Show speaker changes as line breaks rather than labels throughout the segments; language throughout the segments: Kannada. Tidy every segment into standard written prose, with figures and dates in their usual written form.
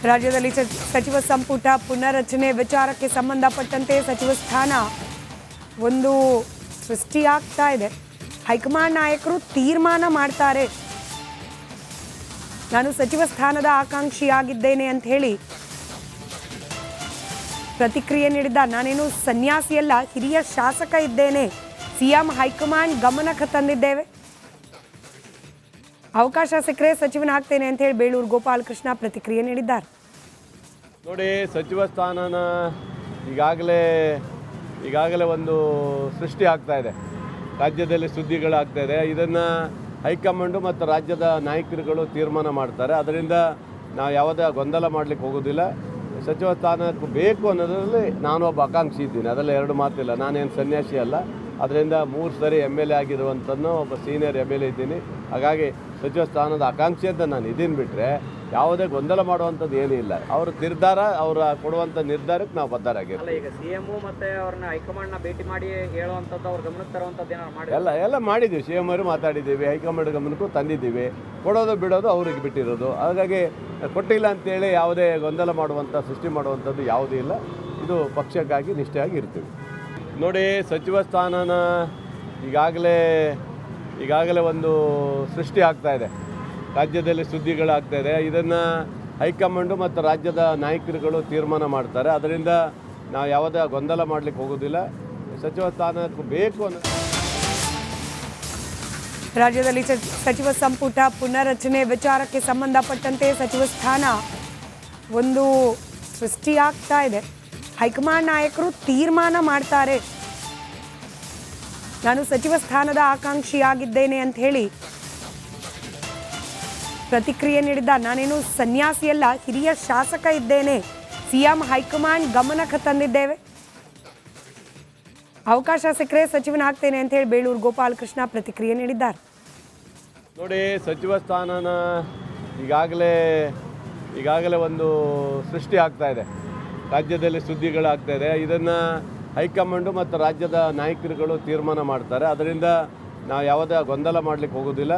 ರಾಜ್ಯದಲ್ಲಿ ಸಚಿವ ಸಂಪುಟ ಪುನರ್ರಚನೆ ವಿಚಾರಕ್ಕೆ ಸಂಬಂಧಪಟ್ಟಂತೆ ಸಚಿವ ಸ್ಥಾನ ಒಂದು ಸೃಷ್ಟಿಯಾಗ್ತಾ ಇದೆ. ಹೈಕಮಾಂಡ್ ನಾಯಕರು ತೀರ್ಮಾನ ಮಾಡ್ತಾರೆ. ನಾನು ಸಚಿವ ಸ್ಥಾನದ ಆಕಾಂಕ್ಷಿಯಾಗಿದ್ದೇನೆ ಅಂತ ಹೇಳಿ ಪ್ರತಿಕ್ರಿಯೆ ನೀಡಿದ್ದ. ನಾನೇನು ಸನ್ಯಾಸಿಯಲ್ಲ, ಹಿರಿಯ ಶಾಸಕ ಇದ್ದೇನೆ. ಸಿಎಂ ಹೈಕಮಾಂಡ್ ಗಮನಕ್ಕೆ ತಂದಿದ್ದೇವೆ. ಅವಕಾಶ ಸಿಕ್ಕರೆ ಸಚಿವನಾಗ್ತೇನೆ ಅಂತ ಹೇಳಿ ಬೇಳೂರು ಗೋಪಾಲಕೃಷ್ಣ ಪ್ರತಿಕ್ರಿಯೆ ನೀಡಿದ್ದಾರೆ.
ನೋಡಿ, ಸಚಿವ ಸ್ಥಾನನ ಈಗಾಗಲೇ ಒಂದು ಸೃಷ್ಟಿ ಆಗ್ತಾ ಇದೆ. ರಾಜ್ಯದಲ್ಲಿ ಸುದ್ದಿಗಳಾಗ್ತಾ ಇದೆ. ಇದನ್ನು ಹೈಕಮಾಂಡು ಮತ್ತು ರಾಜ್ಯದ ನಾಯಕರುಗಳು ತೀರ್ಮಾನ ಮಾಡ್ತಾರೆ. ಅದರಿಂದ ನಾವು ಯಾವುದೇ ಗೊಂದಲ ಮಾಡಲಿಕ್ಕೆ ಹೋಗೋದಿಲ್ಲ. ಸಚಿವ ಸ್ಥಾನಕ್ಕೆ ಬೇಕು ಅನ್ನೋದರಲ್ಲಿ ನಾನು ಒಬ್ಬ ಆಕಾಂಕ್ಷಿ ಇದ್ದೀನಿ, ಅದರಲ್ಲಿ ಎರಡು ಮಾತಿಲ್ಲ. ನಾನೇನು ಸನ್ಯಾಸಿ ಅಲ್ಲ. ಅದರಿಂದ 3 ಸರಿ MLA ಆಗಿರುವಂಥದ್ದು ಒಬ್ಬ ಸೀನಿಯರ್ MLA ಇದ್ದೀನಿ. ಹಾಗಾಗಿ ಸಚಿವ ಸ್ಥಾನದ ಆಕಾಂಕ್ಷಿ ಅಂತ ನಾನು ಇದನ್ನು ಬಿಟ್ಟರೆ ಯಾವುದೇ ಗೊಂದಲ ಮಾಡುವಂಥದ್ದು ಏನೂ ಇಲ್ಲ. ಅವರು ನಿರ್ಧಾರ, ಅವರ ಕೊಡುವಂಥ ನಿರ್ಧಾರಕ್ಕೆ ನಾವು ಬದ್ಧರಾಗಿರ್ತೀವಿ.
ಈಗ CM ಮತ್ತೆ ಅವ್ರನ್ನ ಹೈಕಮಾಂಡ್ನ ಭೇಟಿ ಮಾಡಿ ಹೇಳುವಂಥದ್ದು, ಅವ್ರ ಗಮನಕ್ಕೆ ತರುವಂಥದ್ದು ಏನಾದ್ರು ಮಾಡಿ
ಎಲ್ಲ ಮಾಡಿದ್ದೀವಿ. CM ಅವರು ಮಾತಾಡಿದ್ದೀವಿ, ಹೈಕಮಾಂಡ್ ಗಮನಕ್ಕೂ ತಂದಿದ್ದೀವಿ. ಕೊಡೋದು ಬಿಡೋದು ಅವ್ರಿಗೆ ಬಿಟ್ಟಿರೋದು. ಹಾಗಾಗಿ ಕೊಟ್ಟಿಲ್ಲ ಅಂತೇಳಿ ಯಾವುದೇ ಗೊಂದಲ ಮಾಡುವಂಥ, ಸೃಷ್ಟಿ ಮಾಡುವಂಥದ್ದು ಯಾವುದೂ ಇಲ್ಲ. ಇದು ಪಕ್ಷಕ್ಕಾಗಿ ನಿಷ್ಠೆಯಾಗಿ ಇರ್ತೀವಿ. ನೋಡಿ, ಸಚಿವ ಸ್ಥಾನನ ಈಗಾಗಲೇ ಒಂದು ಸೃಷ್ಟಿ ಆಗ್ತಾ ಇದೆ. ರಾಜ್ಯದಲ್ಲಿ ಸುದ್ದಿಗಳಾಗ್ತಾ ಇದೆ. ಇದನ್ನು ಹೈಕಮಾಂಡು ಮತ್ತು ರಾಜ್ಯದ ನಾಯಕರುಗಳು ತೀರ್ಮಾನ ಮಾಡ್ತಾರೆ. ಅದರಿಂದ ನಾವು ಯಾವುದೇ ಗೊಂದಲ ಮಾಡಲಿಕ್ಕೆ ಹೋಗೋದಿಲ್ಲ. ಸಚಿವ ಸ್ಥಾನಕ್ಕೆ ಬೇಕು ಅನ್ನೋ
ರಾಜ್ಯದಲ್ಲಿ ಸಚಿವ ಸಂಪುಟ ಪುನರ್ರಚನೆ ವಿಚಾರಕ್ಕೆ ಸಂಬಂಧಪಟ್ಟಂತೆ ಸಚಿವ ಸ್ಥಾನ ಒಂದು ಸೃಷ್ಟಿಯಾಗ್ತಾ ಇದೆ. ಹೈಕಮಾಂಡ್ ನಾಯಕರು ತೀರ್ಮಾನ ಮಾಡ್ತಾರೆ. ನಾನು ಸಚಿವ ಸ್ಥಾನದ ಆಕಾಂಕ್ಷಿಯಾಗಿದ್ದೇನೆ ಅಂತ ಹೇಳಿ ಪ್ರತಿಕ್ರಿಯೆ ನೀಡಿದ್ದ. ನಾನೇನು ಸನ್ಯಾಸಿಯಲ್ಲ, ಹಿರಿಯ ಶಾಸಕ ಇದ್ದೇನೆ. ಸಿಎಂ ಹೈಕಮಾಂಡ್ ಗಮನಕ್ಕೆ ತಂದಿದ್ದೇವೆ. ಅವಕಾಶ ಸಿಕ್ಕರೆ ಸಚಿವನಾಗ್ತೇನೆ ಅಂತ ಹೇಳಿ ಬೇಳೂರು ಗೋಪಾಲಕೃಷ್ಣ ಪ್ರತಿಕ್ರಿಯೆ ನೀಡಿದ್ದಾರೆ.
ನೋಡಿ, ಸಚಿವ ಸ್ಥಾನನ ಈಗಾಗಲೇ ಒಂದು ಸೃಷ್ಟಿ ಆಗ್ತಾ ಇದೆ. ರಾಜ್ಯದಲ್ಲಿ ಸುದ್ದಿಗಳಾಗ್ತಾ ಇದೆ. ಇದನ್ನು ಹೈಕಮಾಂಡು ಮತ್ತು ರಾಜ್ಯದ ನಾಯಕರುಗಳು ತೀರ್ಮಾನ ಮಾಡ್ತಾರೆ. ಅದರಿಂದ ನಾವು ಯಾವುದೇ ಗೊಂದಲ ಮಾಡಲಿಕ್ಕೆ ಹೋಗೋದಿಲ್ಲ.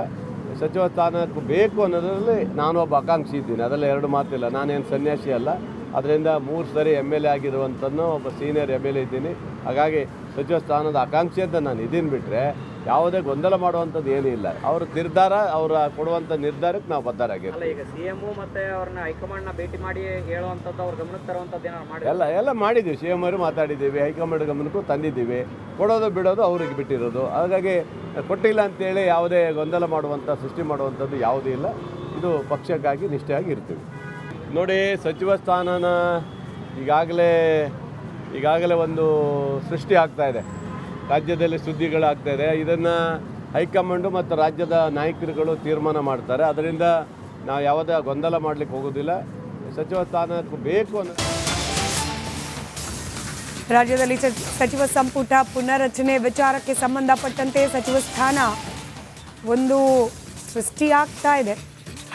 ಸಚಿವ ಸ್ಥಾನಕ್ಕೆ ಬೇಕು ಅನ್ನೋದರಲ್ಲಿ ನಾನು ಒಬ್ಬ ಆಕಾಂಕ್ಷಿ ಇದ್ದೀನಿ, ಅದರಲ್ಲಿ ಎರಡು ಮಾತಿಲ್ಲ. ನಾನೇನು ಸನ್ಯಾಸಿ ಅಲ್ಲ. ಅದರಿಂದ 3 ಸರಿ MLA ಆಗಿರುವಂಥದ್ದು ಒಬ್ಬ ಸೀನಿಯರ್ MLA ಇದ್ದೀನಿ. ಹಾಗಾಗಿ ಸಚಿವ ಸ್ಥಾನದ ಆಕಾಂಕ್ಷಿ ಅಂತ ನಾನು ಇದನ್ನು ಬಿಟ್ಟರೆ ಯಾವುದೇ ಗೊಂದಲ ಮಾಡುವಂಥದ್ದು ಏನೂ ಇಲ್ಲ. ಅವ್ರ ನಿರ್ಧಾರ, ಅವರ ಕೊಡುವಂಥ ನಿರ್ಧಾರಕ್ಕೆ ನಾವು ಬದ್ಧರಾಗಿರ್ತೀವಿ.
ಈಗ CM ಮತ್ತೆ ಅವ್ರನ್ನ ಹೈಕಮಾಂಡ್ನ ಭೇಟಿ ಮಾಡಿ ಹೇಳುವಂಥದ್ದು, ಅವ್ರ ಗಮನಕ್ಕೆ ತರುವಂಥದ್ದು ಏನಾದ್ರು ಮಾಡಿ
ಎಲ್ಲ ಮಾಡಿದ್ದೀವಿ. CM ಅವರು ಮಾತಾಡಿದ್ದೀವಿ, ಹೈಕಮಾಂಡ್ ಗಮನಕ್ಕೂ ತಂದಿದ್ದೀವಿ. ಕೊಡೋದು ಬಿಡೋದು ಅವ್ರಿಗೆ ಬಿಟ್ಟಿರೋದು. ಹಾಗಾಗಿ ಕೊಟ್ಟಿಲ್ಲ ಅಂತೇಳಿ ಯಾವುದೇ ಗೊಂದಲ ಮಾಡುವಂಥ, ಸೃಷ್ಟಿ ಮಾಡುವಂಥದ್ದು ಯಾವುದೂ ಇಲ್ಲ. ಇದು ಪಕ್ಷಕ್ಕಾಗಿ ನಿಷ್ಠೆಯಾಗಿ ಇರ್ತೀವಿ. ನೋಡಿ, ಸಚಿವ ಸ್ಥಾನನ ಈಗಾಗಲೇ ಒಂದು ಸೃಷ್ಟಿ ಆಗ್ತಾ ಇದೆ. ರಾಜ್ಯದಲ್ಲಿ ಸುದ್ದಿಗಳಾಗ್ತಾ ಇದೆ. ಇದನ್ನು ಹೈಕಮಾಂಡು ಮತ್ತು ರಾಜ್ಯದ ನಾಯಕರುಗಳು ತೀರ್ಮಾನ ಮಾಡ್ತಾರೆ. ಅದರಿಂದ ನಾವು ಯಾವುದೇ ಗೊಂದಲ ಮಾಡಲಿಕ್ಕೆ ಹೋಗೋದಿಲ್ಲ. ಸಚಿವ ಸ್ಥಾನಕ್ಕೆ ಬೇಕು ಅನ್ನೋ
ರಾಜ್ಯದಲ್ಲಿ ಸಚಿವ ಸಂಪುಟ ಪುನರ್ರಚನೆ ವಿಚಾರಕ್ಕೆ ಸಂಬಂಧಪಟ್ಟಂತೆ ಸಚಿವ ಸ್ಥಾನ ಒಂದು ಸೃಷ್ಟಿಯಾಗ್ತಾ ಇದೆ.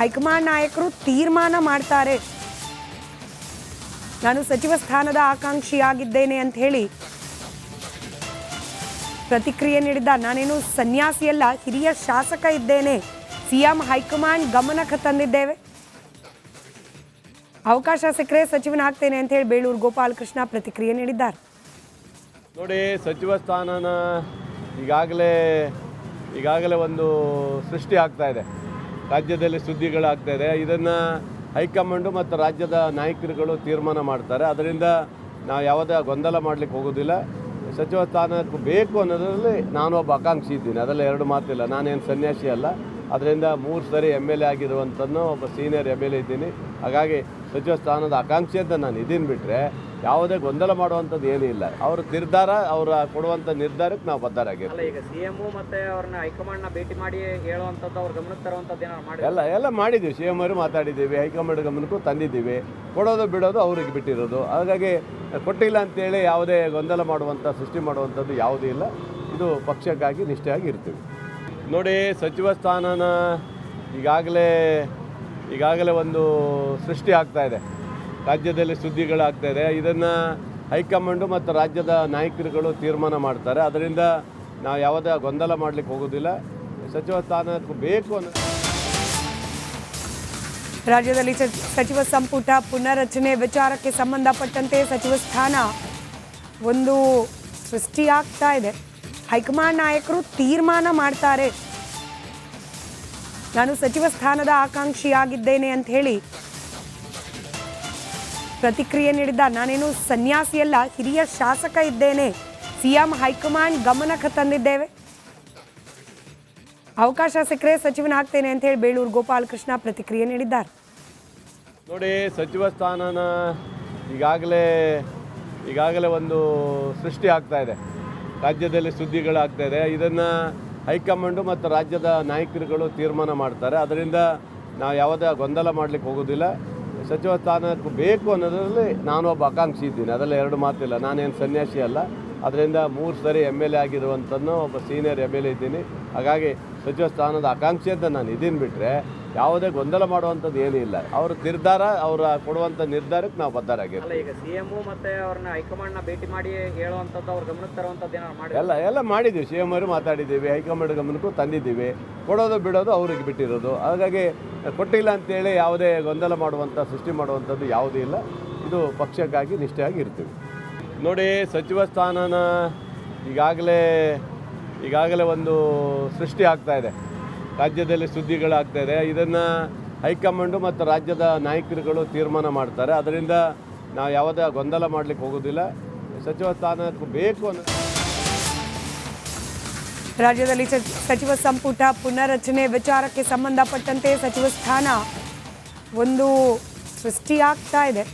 ಹೈಕಮಾಂಡ್ ನಾಯಕರು ತೀರ್ಮಾನ ಮಾಡ್ತಾರೆ. ನಾನು ಸಚಿವ ಸ್ಥಾನದ ಆಕಾಂಕ್ಷಿಯಾಗಿದ್ದೇನೆ ಅಂತ ಹೇಳಿ ಪ್ರತಿಕ್ರಿಯೆ ನೀಡಿದ್ದ. ನಾನೇನು ಸನ್ಯಾಸಿಯಲ್ಲ, ಹಿರಿಯ ಶಾಸಕ ಇದ್ದೇನೆ. ಸಿಎಂ ಹೈಕಮಾಂಡ್ ಗಮನಕ್ಕೆ ತಂದಿದ್ದೇವೆ. ಅವಕಾಶ ಸಿಕ್ಕರೆ ಸಚಿವನಾಗ್ತೇನೆ ಅಂತ ಹೇಳಿ ಬೇಳೂರು ಗೋಪಾಲಕೃಷ್ಣ ಪ್ರತಿಕ್ರಿಯೆ ನೀಡಿದ್ದಾರೆ.
ನೋಡಿ, ಸಚಿವ ಸ್ಥಾನನ ಈಗಾಗಲೇ ಒಂದು ಸೃಷ್ಟಿ ಆಗ್ತಾ ಇದೆ. ರಾಜ್ಯದಲ್ಲಿ ಸುದ್ದಿಗಳಾಗ್ತಾ ಇದೆ. ಇದನ್ನು ಹೈಕಮಾಂಡು ಮತ್ತು ರಾಜ್ಯದ ನಾಯಕರುಗಳು ತೀರ್ಮಾನ ಮಾಡ್ತಾರೆ. ಅದರಿಂದ ನಾವು ಯಾವುದೇ ಗೊಂದಲ ಮಾಡಲಿಕ್ಕೆ ಹೋಗೋದಿಲ್ಲ. ಸಚಿವ ಸ್ಥಾನಕ್ಕೆ ಬೇಕು ಅನ್ನೋದರಲ್ಲಿ ನಾನು ಒಬ್ಬ ಆಕಾಂಕ್ಷಿ ಇದ್ದೀನಿ, ಅದರಲ್ಲಿ ಎರಡು ಮಾತಿಲ್ಲ. ನಾನೇನು ಸನ್ಯಾಸಿ ಅಲ್ಲ. ಅದರಿಂದ 3 ಸರಿ MLA ಆಗಿರುವಂಥದ್ದು ಒಬ್ಬ ಸೀನಿಯರ್ MLA ಇದ್ದೀನಿ. ಹಾಗಾಗಿ ಸಚಿವ ಸ್ಥಾನದ ಆಕಾಂಕ್ಷಿ ಅಂತ ನಾನು ಇದನ್ನು ಬಿಟ್ಟರೆ ಯಾವುದೇ ಗೊಂದಲ ಮಾಡುವಂಥದ್ದು ಏನೂ ಇಲ್ಲ. ಅವ್ರ ನಿರ್ಧಾರ, ಅವರ ಕೊಡುವಂಥ ನಿರ್ಧಾರಕ್ಕೆ ನಾವು ಬದ್ಧರಾಗಿರ್ತೀವಿ.
ಈಗ CM ಮತ್ತೆ ಅವ್ರನ್ನ ಹೈಕಮಾಂಡ್ನ ಭೇಟಿ ಮಾಡಿ ಹೇಳುವಂಥದ್ದು, ಅವ್ರ ಗಮನಕ್ಕೆ ತರುವಂಥದ್ದು ಏನಾದ್ರು ಮಾಡಿ
ಎಲ್ಲ ಮಾಡಿದ್ದೀವಿ. CM ಅವರು ಮಾತಾಡಿದ್ದೀವಿ, ಹೈಕಮಾಂಡ್ ಗಮನಕ್ಕೂ ತಂದಿದ್ದೀವಿ. ಕೊಡೋದು ಬಿಡೋದು ಅವ್ರಿಗೆ ಬಿಟ್ಟಿರೋದು. ಹಾಗಾಗಿ ಕೊಟ್ಟಿಲ್ಲ ಅಂತೇಳಿ ಯಾವುದೇ ಗೊಂದಲ ಮಾಡುವಂಥ, ಸೃಷ್ಟಿ ಮಾಡುವಂಥದ್ದು ಯಾವುದೂ ಇಲ್ಲ. ಇದು ಪಕ್ಷಕ್ಕಾಗಿ ನಿಷ್ಠೆಯಾಗಿ ಇರ್ತೀವಿ. ನೋಡಿ, ಸಚಿವ ಸ್ಥಾನನ ಈಗಾಗಲೇ ಒಂದು ಸೃಷ್ಟಿ ಆಗ್ತಾ ಇದೆ. ರಾಜ್ಯದಲ್ಲಿ ಸುದ್ದಿಗಳಾಗ್ತಾ ಇದೆ. ಇದನ್ನು ಹೈಕಮಾಂಡು ಮತ್ತು ರಾಜ್ಯದ ನಾಯಕರುಗಳು ತೀರ್ಮಾನ ಮಾಡ್ತಾರೆ. ಅದರಿಂದ ನಾವು ಯಾವುದೇ ಗೊಂದಲ ಮಾಡಲಿಕ್ಕೆ ಹೋಗೋದಿಲ್ಲ. ಸಚಿವ ಸ್ಥಾನಕ್ಕೆ ಬೇಕು ಅನ್ನೋ
ರಾಜ್ಯದಲ್ಲಿ ಸಚಿವ ಸಂಪುಟ ಪುನರ್ರಚನೆ ವಿಚಾರಕ್ಕೆ ಸಂಬಂಧಪಟ್ಟಂತೆ ಸಚಿವ ಸ್ಥಾನ ಒಂದು ಸೃಷ್ಟಿಯಾಗ್ತಾ ಇದೆ. ಹೈಕಮಾಂಡ್ ನಾಯಕರು ತೀರ್ಮಾನ ಮಾಡ್ತಾರೆ. ನಾನು ಸಚಿವ ಸ್ಥಾನದ ಆಕಾಂಕ್ಷಿಯಾಗಿದ್ದೇನೆ ಅಂತ ಹೇಳಿ ಪ್ರತಿಕ್ರಿಯೆ ನೀಡಿದ್ದ. ನಾನೇನು ಸನ್ಯಾಸಿಯಲ್ಲ, ಹಿರಿಯ ಶಾಸಕ ಇದ್ದೇನೆ. ಸಿಎಂ ಹೈಕಮಾಂಡ್ ಗಮನಕ್ಕೆ ತಂದಿದ್ದೇವೆ. ಅವಕಾಶ ಸಿಕ್ಕರೆ ಸಚಿವನಾಗ್ತೇನೆ ಅಂತ ಹೇಳಿ ಬೇಳೂರು ಗೋಪಾಲಕೃಷ್ಣ ಪ್ರತಿಕ್ರಿಯೆ ನೀಡಿದ್ದಾರೆ.
ನೋಡಿ, ಸಚಿವ ಸ್ಥಾನನ ಈಗಾಗಲೇ ಒಂದು ಸೃಷ್ಟಿ ಆಗ್ತಾ ಇದೆ. ರಾಜ್ಯದಲ್ಲಿ ಸುದ್ದಿಗಳಾಗ್ತಾ ಇದೆ. ಇದನ್ನು ಹೈಕಮಾಂಡು ಮತ್ತು ರಾಜ್ಯದ ನಾಯಕರುಗಳು ತೀರ್ಮಾನ ಮಾಡ್ತಾರೆ. ಅದರಿಂದ ನಾವು ಯಾವುದೇ ಗೊಂದಲ ಮಾಡಲಿಕ್ಕೆ ಹೋಗೋದಿಲ್ಲ. ಸಚಿವ ಸ್ಥಾನಕ್ಕೆ ಬೇಕು ಅನ್ನೋದರಲ್ಲಿ ನಾನೊಬ್ಬ ಆಕಾಂಕ್ಷಿ ಇದ್ದೀನಿ, ಅದರಲ್ಲಿ ಎರಡು ಮಾತಿಲ್ಲ. ನಾನೇನು ಸನ್ಯಾಸಿ ಅಲ್ಲ. ಅದರಿಂದ 3 ಸರಿ MLA ಆಗಿರುವಂಥದ್ದು ಒಬ್ಬ ಸೀನಿಯರ್ MLA ಇದ್ದೀನಿ. ಹಾಗಾಗಿ ಸಚಿವ ಸ್ಥಾನದ ಆಕಾಂಕ್ಷಿ ಅಂತ ನಾನು ಇದನ್ನು ಬಿಟ್ಟರೆ ಯಾವುದೇ ಗೊಂದಲ ಮಾಡುವಂಥದ್ದು ಏನೂ ಇಲ್ಲ. ಅವ್ರ ನಿರ್ಧಾರ, ಅವರ ಕೊಡುವಂಥ ನಿರ್ಧಾರಕ್ಕೆ ನಾವು ಬದ್ಧರಾಗಿರ್ತೀವಿ.
ಈಗ CM ಮತ್ತೆ ಅವ್ರನ್ನ ಹೈಕಮಾಂಡ್ನ ಭೇಟಿ ಮಾಡಿ ಹೇಳುವಂಥದ್ದು, ಅವ್ರ ಗಮನಕ್ಕೆ ತರುವಂಥದ್ದು ಏನಾದ್ರು ಮಾಡಿ
ಎಲ್ಲ ಮಾಡಿದ್ದೀವಿ. CM ಅವರು ಮಾತಾಡಿದ್ದೀವಿ, ಹೈಕಮಾಂಡ್ ಗಮನಕ್ಕೂ ತಂದಿದ್ದೀವಿ. ಕೊಡೋದು ಬಿಡೋದು ಅವ್ರಿಗೆ ಬಿಟ್ಟಿರೋದು. ಹಾಗಾಗಿ ಕೊಟ್ಟಿಲ್ಲ ಅಂತೇಳಿ ಯಾವುದೇ ಗೊಂದಲ ಮಾಡುವಂಥ, ಸೃಷ್ಟಿ ಮಾಡುವಂಥದ್ದು ಯಾವುದೂ ಇಲ್ಲ. ಇದು ಪಕ್ಷಕ್ಕಾಗಿ ನಿಷ್ಠೆಯಾಗಿ ಇರ್ತೀವಿ. ನೋಡಿ, ಸಚಿವ ಸ್ಥಾನನ ಈಗಾಗಲೇ ಒಂದು ಸೃಷ್ಟಿ ಆಗ್ತಾ ಇದೆ. ರಾಜ್ಯದಲ್ಲಿ ಸುದ್ದಿಗಳಾಗ್ತಾ ಇದೆ. ಇದನ್ನು ಹೈಕಮಾಂಡು ಮತ್ತು ರಾಜ್ಯದ ನಾಯಕರುಗಳು ತೀರ್ಮಾನ ಮಾಡ್ತಾರೆ. ಅದರಿಂದ ನಾವು ಯಾವುದೇ ಗೊಂದಲ ಮಾಡಲಿಕ್ಕೆ ಹೋಗೋದಿಲ್ಲ. ಸಚಿವ ಸ್ಥಾನಕ್ಕೆ ಬೇಕು ಅನ್ನೋ
ರಾಜ್ಯದಲ್ಲಿ ಸಚಿವ ಸಂಪುಟ ಪುನರ್ರಚನೆ ವಿಚಾರಕ್ಕೆ ಸಂಬಂಧಪಟ್ಟಂತೆ ಸಚಿವ ಸ್ಥಾನ ಒಂದು ಸೃಷ್ಟಿಯಾಗ್ತಾ ಇದೆ.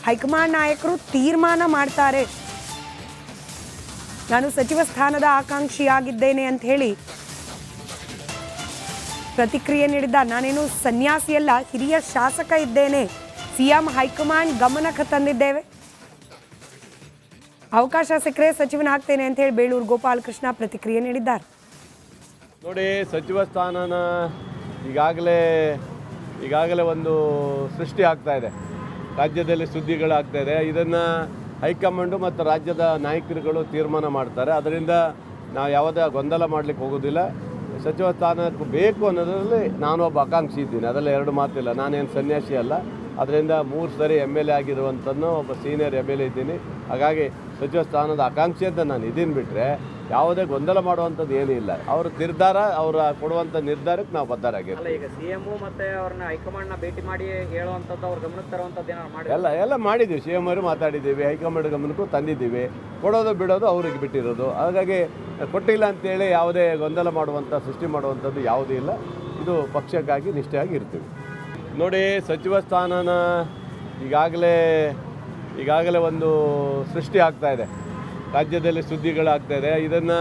ಹೈಕಮಾಂಡ್ ನಾಯಕರು ತೀರ್ಮಾನ ಮಾಡ್ತಾರೆ. ನಾನು ಸಚಿವ ಸ್ಥಾನದ ಆಕಾಂಕ್ಷಿಯಾಗಿದ್ದೇನೆ ಅಂತ ಹೇಳಿ ಪ್ರತಿಕ್ರಿಯೆ ನೀಡಿದ್ದ. ನಾನೇನು ಸನ್ಯಾಸಿಯಲ್ಲ, ಹಿರಿಯ ಶಾಸಕ ಇದ್ದೇನೆ. ಸಿಎಂ ಹೈಕಮಾಂಡ್ ಗಮನಕ್ಕೆ ತಂದಿದ್ದೇವೆ. ಅವಕಾಶ ಸಿಕ್ಕರೆ ಸಚಿವನಾಗ್ತೇನೆ ಅಂತ ಹೇಳಿ ಬೇಳೂರು ಗೋಪಾಲಕೃಷ್ಣ ಪ್ರತಿಕ್ರಿಯೆ ನೀಡಿದ್ದಾರೆ.
ನೋಡಿ, ಸಚಿವ ಸ್ಥಾನನ ಈಗಾಗಲೇ ಒಂದು ಸೃಷ್ಟಿ ಆಗ್ತಾ ಇದೆ. ರಾಜ್ಯದಲ್ಲಿ ಸುದ್ದಿಗಳಾಗ್ತಾ ಇದೆ. ಇದನ್ನು ಹೈಕಮಾಂಡು ಮತ್ತು ರಾಜ್ಯದ ನಾಯಕರುಗಳು ತೀರ್ಮಾನ ಮಾಡ್ತಾರೆ. ಅದರಿಂದ ನಾವು ಯಾವುದೇ ಗೊಂದಲ ಮಾಡಲಿಕ್ಕೆ ಹೋಗೋದಿಲ್ಲ. ಸಚಿವ ಸ್ಥಾನಕ್ಕೆ ಬೇಕು ಅನ್ನೋದರಲ್ಲಿ ನಾನೊಬ್ಬ ಆಕಾಂಕ್ಷಿ ಇದ್ದೀನಿ, ಅದರಲ್ಲಿ ಎರಡು ಮಾತಿಲ್ಲ. ನಾನೇನು ಸನ್ಯಾಸಿ ಅಲ್ಲ. ಅದರಿಂದ 3 ಸರಿ MLA ಆಗಿರುವಂಥದ್ದು ಒಬ್ಬ ಸೀನಿಯರ್ MLA ಇದ್ದೀನಿ. ಹಾಗಾಗಿ ಸಚಿವ ಸ್ಥಾನದ ಆಕಾಂಕ್ಷಿ ಅಂತ ನಾನು ಇದನ್ನು ಬಿಟ್ಟರೆ ಯಾವುದೇ ಗೊಂದಲ ಮಾಡುವಂಥದ್ದು ಏನೂ ಇಲ್ಲ. ಅವ್ರ ನಿರ್ಧಾರ, ಅವರ ಕೊಡುವಂಥ ನಿರ್ಧಾರಕ್ಕೆ ನಾವು ಬದ್ಧರಾಗಿರ್ತೀವಿ.
ಈಗ CM ಮತ್ತೆ ಅವ್ರನ್ನ ಹೈಕಮಾಂಡ್ನ ಭೇಟಿ ಮಾಡಿ ಹೇಳುವಂಥದ್ದು, ಅವ್ರ ಗಮನಕ್ಕೆ ತರುವಂಥದ್ದು ಏನಾದ್ರು ಮಾಡಿ
ಎಲ್ಲ ಮಾಡಿದ್ದೀವಿ. CM ಅವರು ಮಾತಾಡಿದ್ದೀವಿ, ಹೈಕಮಾಂಡ್ ಗಮನಕ್ಕೂ ತಂದಿದ್ದೀವಿ. ಕೊಡೋದು ಬಿಡೋದು ಅವ್ರಿಗೆ ಬಿಟ್ಟಿರೋದು. ಹಾಗಾಗಿ ಕೊಟ್ಟಿಲ್ಲ ಅಂತೇಳಿ ಯಾವುದೇ ಗೊಂದಲ ಮಾಡುವಂಥ, ಸೃಷ್ಟಿ ಮಾಡುವಂಥದ್ದು ಯಾವುದೂ ಇಲ್ಲ. ಇದು ಪಕ್ಷಕ್ಕಾಗಿ ನಿಷ್ಠೆಯಾಗಿ ಇರ್ತೀವಿ. ನೋಡಿ, ಸಚಿವ ಸ್ಥಾನನ ಈಗಾಗಲೇ ಒಂದು ಸೃಷ್ಟಿ ಆಗ್ತಾ ಇದೆ. ರಾಜ್ಯದಲ್ಲಿ ಸುದ್ದಿಗಳಾಗ್ತಾ ಇದೆ. ಇದನ್ನು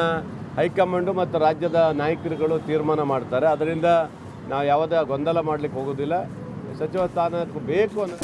ಹೈಕಮಾಂಡು ಮತ್ತು ರಾಜ್ಯದ ನಾಯಕರುಗಳು ತೀರ್ಮಾನ ಮಾಡ್ತಾರೆ. ಅದರಿಂದ ನಾವು ಯಾವುದೇ ಗೊಂದಲ ಮಾಡಲಿಕ್ಕೆ ಹೋಗೋದಿಲ್ಲ. ಸಚಿವ ಸ್ಥಾನಕ್ಕೆ ಬೇಕು ಅನ್ನೋ